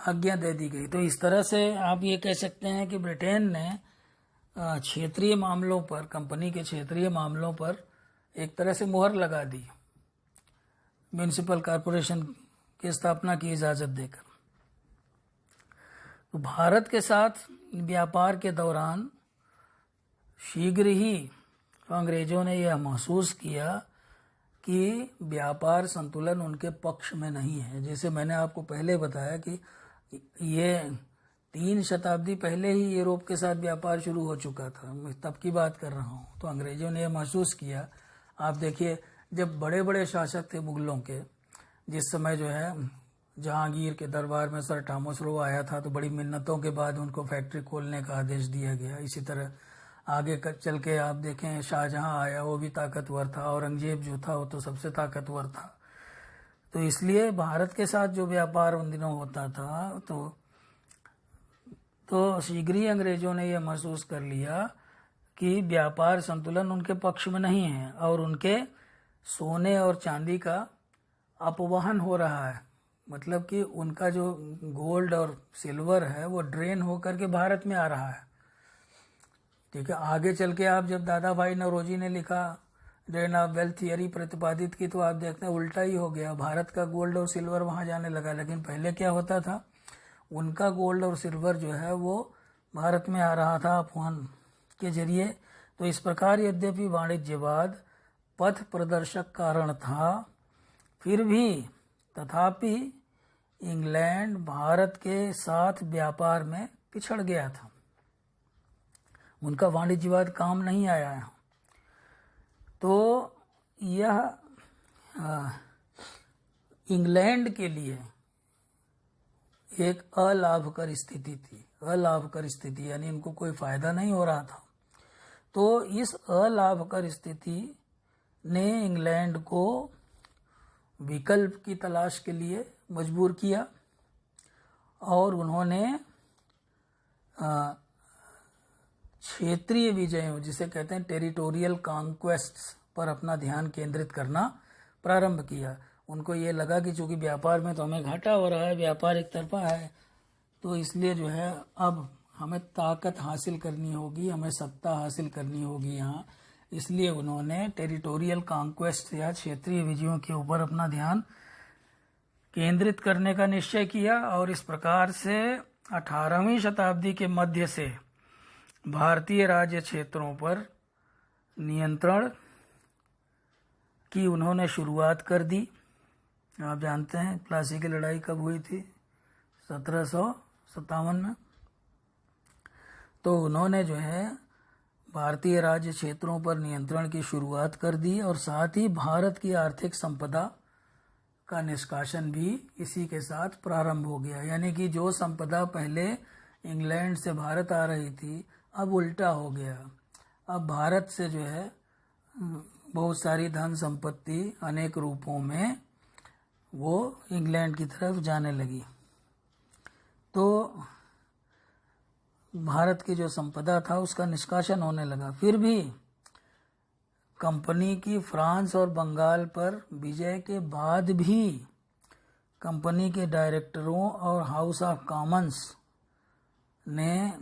आज्ञा दे दी गई। तो इस तरह से आप ये कह सकते हैं कि ब्रिटेन ने क्षेत्रीय मामलों पर, कंपनी के क्षेत्रीय मामलों पर एक तरह से मुहर लगा दी, म्यूनिसिपल कॉरपोरेशन की स्थापना की इजाज़त देकर। तो भारत के साथ व्यापार के दौरान शीघ्र ही अंग्रेजों ने यह महसूस किया कि व्यापार संतुलन उनके पक्ष में नहीं है। जैसे मैंने आपको पहले बताया कि ये 3 शताब्दी पहले ही यूरोप के साथ व्यापार शुरू हो चुका था, मैं तब की बात कर रहा हूँ। तो अंग्रेजों ने यह महसूस किया। आप देखिए, जब बड़े बड़े शासक थे मुगलों के, जिस समय जो है जहांगीर के दरबार में सर थॉमस रो आया था, तो बड़ी मिन्नतों के बाद उनको फैक्ट्री खोलने का आदेश दिया गया। इसी तरह आगे चल के आप देखें, शाहजहां आया, वो भी ताकतवर था, औरंगजेब जो था वो तो सबसे ताकतवर था। तो इसलिए भारत के साथ जो व्यापार उन दिनों होता था, तो शीघ्र ही अंग्रेजों ने यह महसूस कर लिया कि व्यापार संतुलन उनके पक्ष में नहीं है और उनके सोने और चांदी का अपवहन हो रहा है। मतलब कि उनका जो गोल्ड और सिल्वर है वो ड्रेन होकर के भारत में आ रहा है। ठीक है, आगे चल के आप जब दादा भाई नौरोजी ने लिखा ड्रेन ऑफ वेल्थ थियरी प्रतिपादित की, तो आप देखते हैं उल्टा ही हो गया, भारत का गोल्ड और सिल्वर वहां जाने लगा। लेकिन पहले क्या होता था, उनका गोल्ड और सिल्वर जो है वो भारत में आ रहा था अपहरण के जरिए। तो इस प्रकार यद्यपि वाणिज्यवाद पथ प्रदर्शक कारण था, फिर भी तथापि इंग्लैंड भारत के साथ व्यापार में पिछड़ गया था, उनका वाणिज्यवाद काम नहीं आया है। तो यह इंग्लैंड के लिए एक अलाभकर स्थिति थी। अलाभकर स्थिति यानी इनको कोई फायदा नहीं हो रहा था। तो इस अलाभकर स्थिति ने इंग्लैंड को विकल्प की तलाश के लिए मजबूर किया और उन्होंने क्षेत्रीय विजयों, जिसे कहते हैं टेरिटोरियल कॉन्क्वेस्ट्स, पर अपना ध्यान केंद्रित करना प्रारंभ किया। उनको ये लगा कि चूंकि व्यापार में तो हमें घाटा हो रहा है, व्यापार एक तरफा है, तो इसलिए जो है अब हमें ताकत हासिल करनी होगी, हमें सत्ता हासिल करनी होगी यहाँ। इसलिए उन्होंने टेरिटोरियल कॉन्क्वेस्ट या क्षेत्रीय विजयों के ऊपर अपना ध्यान केंद्रित करने का निश्चय किया और इस प्रकार से 18वीं शताब्दी के मध्य से भारतीय राज्य क्षेत्रों पर नियंत्रण की उन्होंने शुरुआत कर दी। आप जानते हैं प्लासी की लड़ाई कब हुई थी? 1757 में। तो उन्होंने जो है भारतीय राज्य क्षेत्रों पर नियंत्रण की शुरुआत कर दी और साथ ही भारत की आर्थिक संपदा का निष्कासन भी इसी के साथ प्रारंभ हो गया। यानी कि जो संपदा पहले इंग्लैंड से भारत आ रही थी, अब उल्टा हो गया। अब भारत से जो है बहुत सारी धन संपत्ति अनेक रूपों में वो इंग्लैंड की तरफ जाने लगी। तो भारत की जो संपदा था उसका निष्कासन होने लगा। फिर भी कंपनी की फ्रांस और बंगाल पर विजय के बाद भी कंपनी के डायरेक्टरों और हाउस ऑफ कॉमन्स ने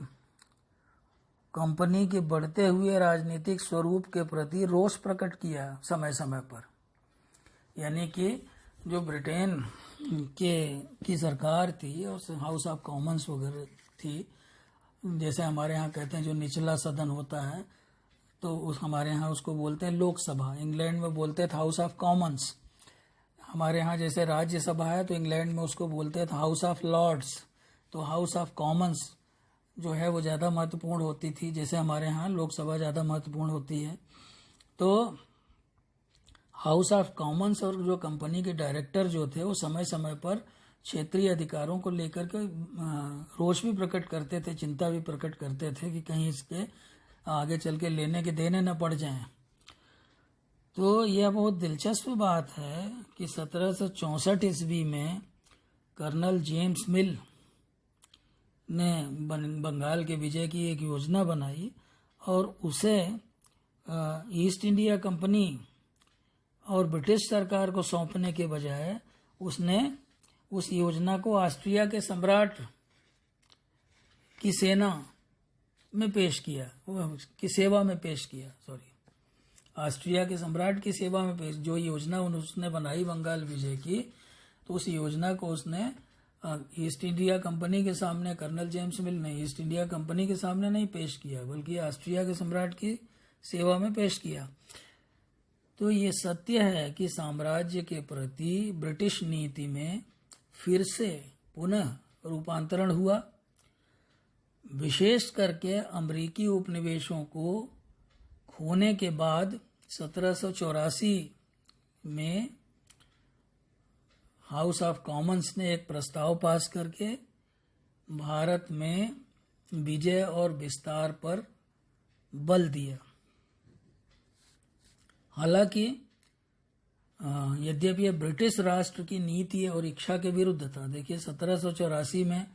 कंपनी के बढ़ते हुए राजनीतिक स्वरूप के प्रति रोष प्रकट किया समय समय पर। यानी कि जो ब्रिटेन की सरकार थी और हाउस ऑफ कॉमन्स वगैरह थी, जैसे हमारे यहाँ कहते हैं जो निचला सदन होता है, तो हमारे यहाँ उसको बोलते हैं लोकसभा, इंग्लैंड में बोलते थे हाउस ऑफ कॉमन्स। हमारे यहाँ जैसे राज्यसभा है तो इंग्लैंड में उसको बोलते थे हाउस ऑफ लॉर्ड्स। तो हाउस ऑफ कॉमन्स जो है वो ज़्यादा महत्वपूर्ण होती थी, जैसे हमारे यहाँ लोकसभा ज़्यादा महत्वपूर्ण होती है। तो हाउस ऑफ कॉमन्स और जो कंपनी के डायरेक्टर जो थे वो समय समय पर क्षेत्रीय अधिकारों को लेकर के रोष भी प्रकट करते थे, चिंता भी प्रकट करते थे कि कहीं इसके आगे चल के लेने के देने न पड़ जाएं। तो यह बहुत दिलचस्प बात है कि 1764 ईस्वी में कर्नल जेम्स मिल ने बंगाल के विजय की एक योजना बनाई और उसे ईस्ट इंडिया कंपनी और ब्रिटिश सरकार को सौंपने के बजाय उसने उस योजना को ऑस्ट्रिया के सम्राट की सेना में पेश किया, की सेवा में पेश किया, ऑस्ट्रिया के सम्राट की सेवा में पेश। जो योजना उसने बनाई बंगाल विजय की, तो उस योजना को उसने ईस्ट इंडिया कंपनी के सामने, कर्नल जेम्स मिल ने ईस्ट इंडिया कंपनी के सामने नहीं पेश किया, बल्कि ऑस्ट्रिया के सम्राट की सेवा में पेश किया। तो ये सत्य है कि साम्राज्य के प्रति ब्रिटिश नीति में फिर से पुनः रूपांतरण हुआ। विशेष करके अमेरिकी उपनिवेशों को खोने के बाद 1784 में हाउस ऑफ कॉमन्स ने एक प्रस्ताव पास करके भारत में विजय और विस्तार पर बल दिया। हालांकि यद्यपि यह ब्रिटिश राष्ट्र की नीति और इच्छा के विरुद्ध था। देखिए 1784 में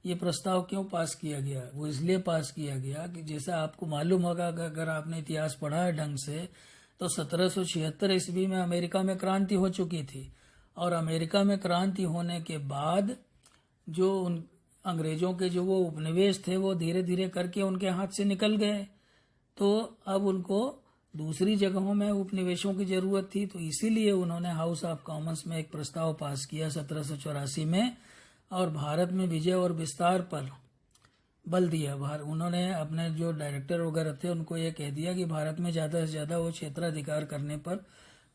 ये प्रस्ताव क्यों पास किया गया? वो इसलिए पास किया गया कि जैसा आपको मालूम होगा, अगर आपने इतिहास पढ़ा है ढंग से, तो 1776 ईस्वी में अमेरिका में क्रांति हो चुकी थी और अमेरिका में क्रांति होने के बाद जो उन अंग्रेजों के जो वो उपनिवेश थे वो धीरे धीरे करके उनके हाथ से निकल गए। तो अब उनको दूसरी जगहों में उपनिवेशों की जरूरत थी, तो इसीलिए उन्होंने हाउस ऑफ कॉमन्स में एक प्रस्ताव पास किया 1784 में और भारत में विजय और विस्तार पर बल दिया। उन्होंने अपने जो डायरेक्टर वगैरह थे उनको ये कह दिया कि भारत में ज़्यादा से ज़्यादा वो क्षेत्राधिकार करने पर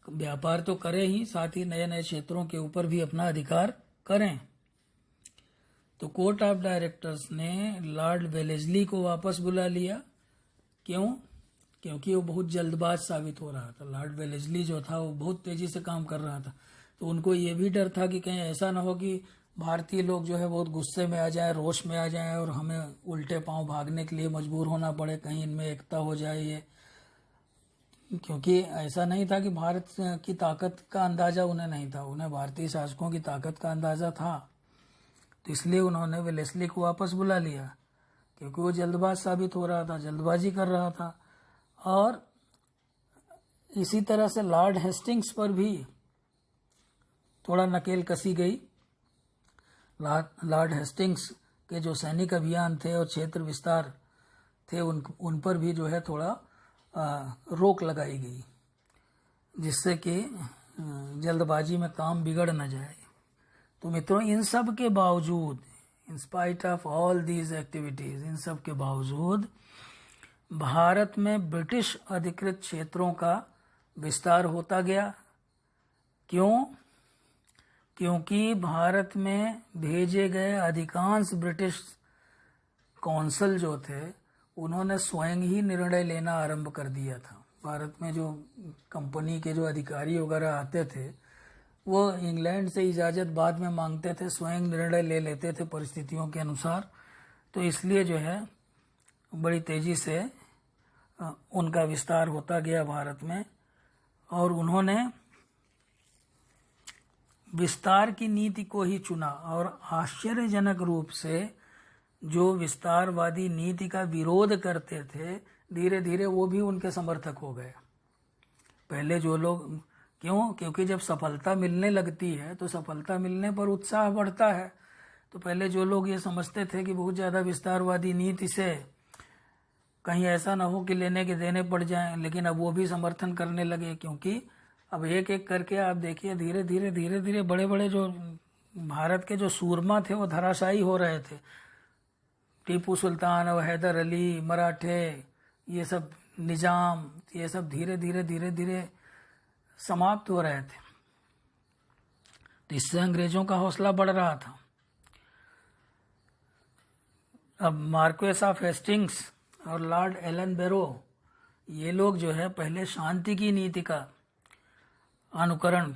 व्यापार तो करें ही, साथ ही नए नए क्षेत्रों के ऊपर भी अपना अधिकार करें। तो कोर्ट ऑफ डायरेक्टर्स ने लॉर्ड वेलेस्ली को वापस बुला लिया। क्यों? क्योंकि वो बहुत जल्दबाज साबित हो रहा था। लॉर्ड वेलेस्ली जो था वो बहुत तेजी से काम कर रहा था, तो उनको ये भी डर था कि कहीं ऐसा ना हो कि भारतीय लोग जो है बहुत गुस्से में आ जाएं, रोष में आ जाएं और हमें उल्टे पांव भागने के लिए मजबूर होना पड़े, कहीं इनमें एकता हो जाए ये। क्योंकि ऐसा नहीं था कि भारत की ताकत का अंदाज़ा उन्हें नहीं था, उन्हें भारतीय शासकों की ताकत का अंदाज़ा था। तो इसलिए उन्होंने वेलेस्ली को वापस बुला लिया, क्योंकि वो जल्दबाज साबित हो रहा था, जल्दबाजी कर रहा था। और इसी तरह से लॉर्ड हेस्टिंग्स पर भी थोड़ा नकेल कसी गई। लॉर्ड हेस्टिंग्स के जो सैनिक अभियान थे और क्षेत्र विस्तार थे उन पर भी जो है थोड़ा रोक लगाई गई, जिससे कि जल्दबाजी में काम बिगड़ न जाए। तो मित्रों, इन सब के बावजूद, in spite of all these activities, इन सब के बावजूद भारत में ब्रिटिश अधिकृत क्षेत्रों का विस्तार होता गया। क्यों? क्योंकि भारत में भेजे गए अधिकांश ब्रिटिश कौंसल जो थे उन्होंने स्वयं ही निर्णय लेना आरंभ कर दिया था। भारत में जो कंपनी के जो अधिकारी वगैरह आते थे वो इंग्लैंड से इजाज़त बाद में मांगते थे, स्वयं निर्णय ले लेते थे परिस्थितियों के अनुसार। तो इसलिए जो है बड़ी तेज़ी से उनका विस्तार होता गया भारत में, और उन्होंने विस्तार की नीति को ही चुना। और आश्चर्यजनक रूप से जो विस्तारवादी नीति का विरोध करते थे, धीरे धीरे वो भी उनके समर्थक हो गए। पहले जो लोग, क्यों? क्योंकि जब सफलता मिलने लगती है तो सफलता मिलने पर उत्साह बढ़ता है। तो पहले जो लोग ये समझते थे कि बहुत ज़्यादा विस्तारवादी नीति से कहीं ऐसा ना हो कि लेने के देने पड़ जाएं, लेकिन अब वो भी समर्थन करने लगे। क्योंकि अब एक एक करके आप देखिए, धीरे धीरे बड़े बड़े जो भारत के जो सूरमा थे वो धराशायी हो रहे थे। टीपू सुल्तान और हैदर अली, मराठे, ये सब निजाम, ये सब धीरे धीरे समाप्त हो रहे थे। तो इससे अंग्रेजों का हौसला बढ़ रहा था। अब मार्क्वेस ऑफ हेस्टिंग्स और लॉर्ड एलन बेरो, ये लोग जो है पहले शांति की नीति का अनुकरण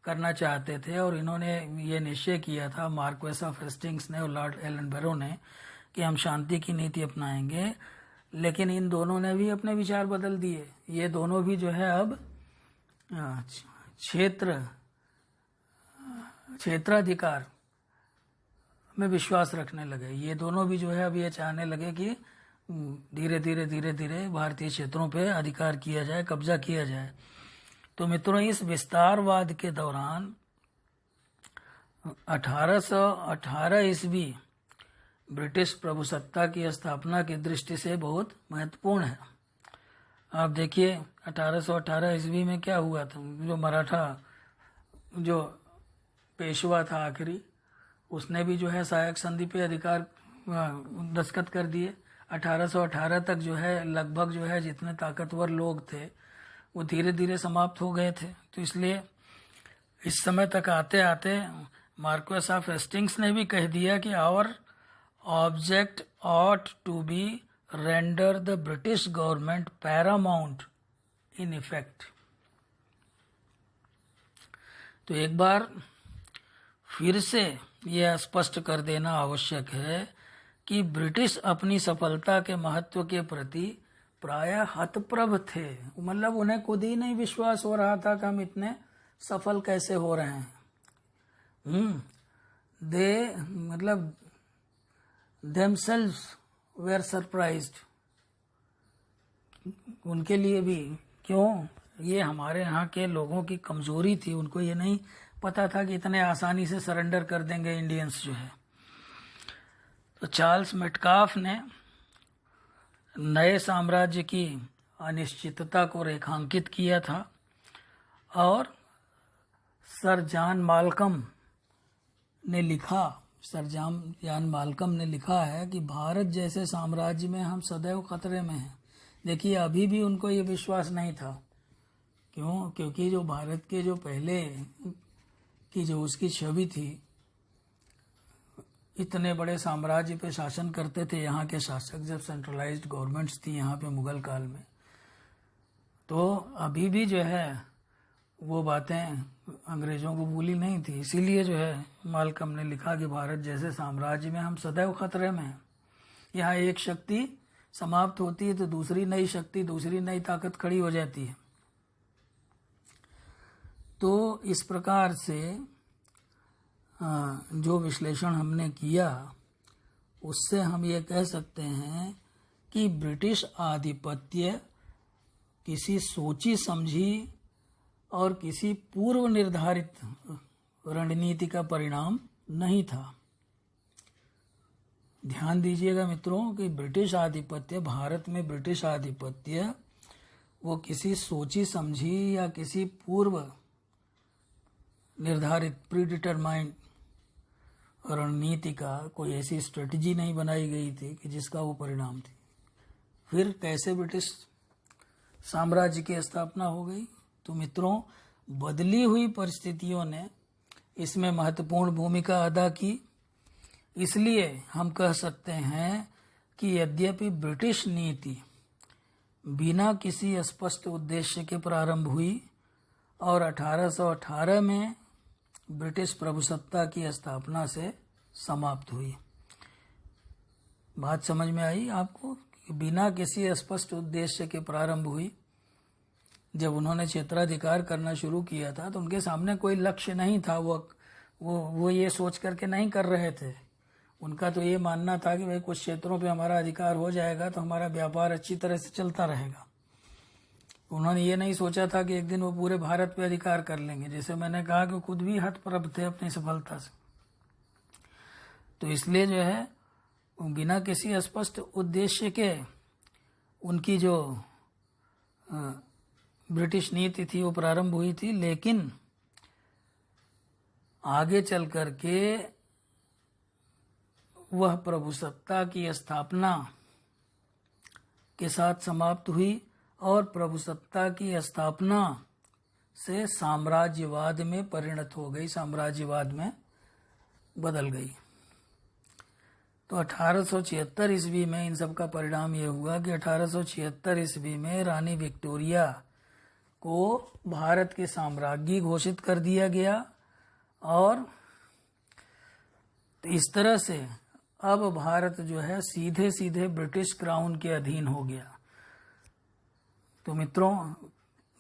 करना चाहते थे, और इन्होंने ये निश्चय किया था, मार्क्वेस ऑफ हेस्टिंग्स ने और लॉर्ड एलन बेरो ने, कि हम शांति की नीति अपनाएंगे। लेकिन इन दोनों ने भी अपने विचार बदल दिए। ये दोनों भी जो है अब क्षेत्राधिकार में विश्वास रखने लगे। ये दोनों भी जो है अब ये चाहने लगे कि धीरे धीरे भारतीय क्षेत्रों पे अधिकार किया जाए, कब्जा किया जाए। तो मित्रों, इस विस्तारवाद के दौरान 1818 ईस्वी ब्रिटिश प्रभुसत्ता की स्थापना की दृष्टि से बहुत महत्वपूर्ण है। आप देखिए 1818 ईस्वी में क्या हुआ था। जो मराठा जो पेशवा था आखिरी, उसने भी जो है सहायक संधि पे अधिकार दस्तखत कर दिए। 1818 तक जो है लगभग जो है जितने ताकतवर लोग थे वो धीरे धीरे समाप्त हो गए थे। तो इसलिए इस समय तक आते आते मार्क्वेस ऑफ हेस्टिंग्स ने भी कह दिया कि our object ought to be render the British government paramount in effect. तो एक बार फिर से यह स्पष्ट कर देना आवश्यक है कि ब्रिटिश अपनी सफलता के महत्व के प्रति प्रायः हतप्रभ थे। मतलब उन्हें खुद ही नहीं विश्वास हो रहा था कि हम इतने सफल कैसे हो रहे हैं। मतलब themselves were surprised। उनके लिए भी, क्यों? ये हमारे यहाँ के लोगों की कमजोरी थी। उनको ये नहीं पता था कि इतने आसानी से सरेंडर कर देंगे इंडियंस जो है। तो चार्ल्स मेटकाफ ने नए साम्राज्य की अनिश्चितता को रेखांकित किया था, और सर जॉन माल्कम ने लिखा है कि भारत जैसे साम्राज्य में हम सदैव खतरे में हैं। देखिए, अभी भी उनको ये विश्वास नहीं था। क्यों? क्योंकि जो भारत के जो पहले की जो उसकी छवि थी, इतने बड़े साम्राज्य पे शासन करते थे यहाँ के शासक, जब सेंट्रलाइज्ड गवर्नमेंट्स थी यहाँ पे मुगल काल में, तो अभी भी जो है वो बातें अंग्रेज़ों को भूली नहीं थी। इसीलिए जो है मालकम ने लिखा कि भारत जैसे साम्राज्य में हम सदैव खतरे में हैं। यहाँ एक शक्ति समाप्त होती है तो दूसरी नई शक्ति, दूसरी नई ताकत खड़ी हो जाती है। तो इस प्रकार से जो विश्लेषण हमने किया उससे हम ये कह सकते हैं कि ब्रिटिश आधिपत्य किसी सोची समझी और किसी पूर्व निर्धारित रणनीति का परिणाम नहीं था। ध्यान दीजिएगा मित्रों कि ब्रिटिश आधिपत्य, भारत में ब्रिटिश आधिपत्य वो किसी सोची समझी या किसी पूर्व निर्धारित प्रीडिटरमाइंड रणनीति का कोई ऐसी स्ट्रेटजी नहीं बनाई गई थी कि जिसका वो परिणाम थी। फिर कैसे ब्रिटिश साम्राज्य की स्थापना हो गई? तो मित्रों, बदली हुई परिस्थितियों ने इसमें महत्वपूर्ण भूमिका अदा की। इसलिए हम कह सकते हैं कि यद्यपि ब्रिटिश नीति बिना किसी स्पष्ट उद्देश्य के प्रारंभ हुई और 1818 में ब्रिटिश प्रभुसत्ता की स्थापना से समाप्त हुई। बात समझ में आई आपको? कि बिना किसी स्पष्ट उद्देश्य के प्रारंभ हुई। जब उन्होंने क्षेत्राधिकार करना शुरू किया था तो उनके सामने कोई लक्ष्य नहीं था। वो ये सोच करके नहीं कर रहे थे। उनका तो ये मानना था कि भाई कुछ क्षेत्रों पे हमारा अधिकार हो जाएगा तो हमारा व्यापार अच्छी तरह से चलता रहेगा। उन्होंने ये नहीं सोचा था कि एक दिन वो पूरे भारत पे अधिकार कर लेंगे। जैसे मैंने कहा कि खुद भी हतप्रभ थे अपनी सफलता से। तो इसलिए जो है बिना किसी स्पष्ट उद्देश्य के उनकी जो ब्रिटिश नीति थी वो प्रारंभ हुई थी। लेकिन आगे चल करके वह प्रभुसत्ता की स्थापना के साथ समाप्त हुई और प्रभुसत्ता की स्थापना से साम्राज्यवाद में परिणत हो गई, साम्राज्यवाद में बदल गई। तो 1876 ईस्वी में इन सब का परिणाम ये हुआ कि 1876 ईस्वी में रानी विक्टोरिया को भारत के साम्राज्ञी घोषित कर दिया गया और इस तरह से अब भारत जो है सीधे सीधे ब्रिटिश क्राउन के अधीन हो गया। तो मित्रों,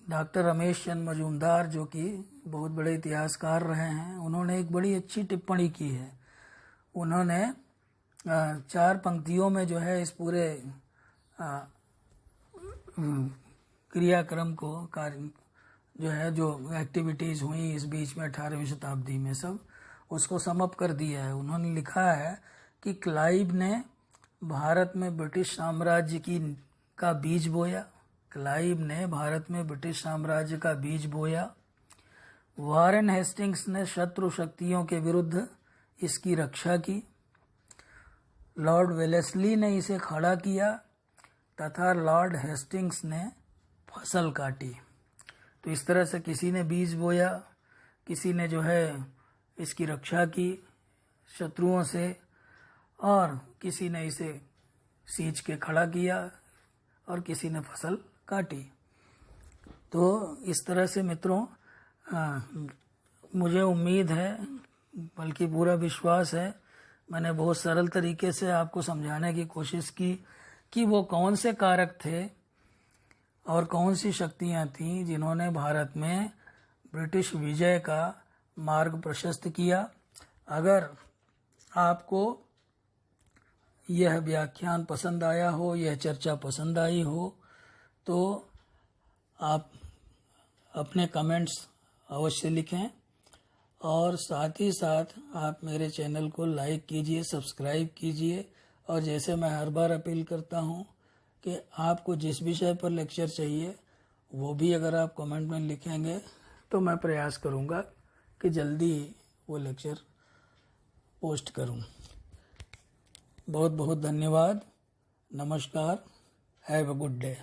डॉक्टर रमेश चंद्र मजूमदार जो कि बहुत बड़े इतिहासकार रहे हैं, उन्होंने एक बड़ी अच्छी टिप्पणी की है। उन्होंने 4 पंक्तियों में जो है इस पूरे क्रियाक्रम को जो एक्टिविटीज़ हुई इस बीच में 18वीं शताब्दी में सब उसको समअप कर दिया है। उन्होंने लिखा है कि क्लाइव ने भारत में ब्रिटिश साम्राज्य का बीज बोया। क्लाइव ने भारत में ब्रिटिश साम्राज्य का बीज बोया। वारेन हेस्टिंग्स ने शत्रु शक्तियों के विरुद्ध इसकी रक्षा की। लॉर्ड वेलेस्ली ने इसे खड़ा किया तथा लॉर्ड हेस्टिंग्स ने फसल काटी। तो इस तरह से किसी ने बीज बोया, किसी ने जो है इसकी रक्षा की शत्रुओं से और किसी ने इसे सींच के खड़ा किया और किसी ने फसल काटी। तो इस तरह से मित्रों मुझे उम्मीद है, बल्कि पूरा विश्वास है, मैंने बहुत सरल तरीके से आपको समझाने की कोशिश की कि वो कौन से कारक थे और कौन सी शक्तियां थीं जिन्होंने भारत में ब्रिटिश विजय का मार्ग प्रशस्त किया। अगर आपको यह व्याख्यान पसंद आया हो, यह चर्चा पसंद आई हो, तो आप अपने कमेंट्स अवश्य लिखें और साथ ही साथ आप मेरे चैनल को लाइक कीजिए, सब्सक्राइब कीजिए। और जैसे मैं हर बार अपील करता हूं कि आपको जिस विषय पर लेक्चर चाहिए वो भी अगर आप कमेंट में लिखेंगे तो मैं प्रयास करूंगा कि जल्दी वो लेक्चर पोस्ट करूं। बहुत बहुत धन्यवाद। नमस्कार। Have a good day.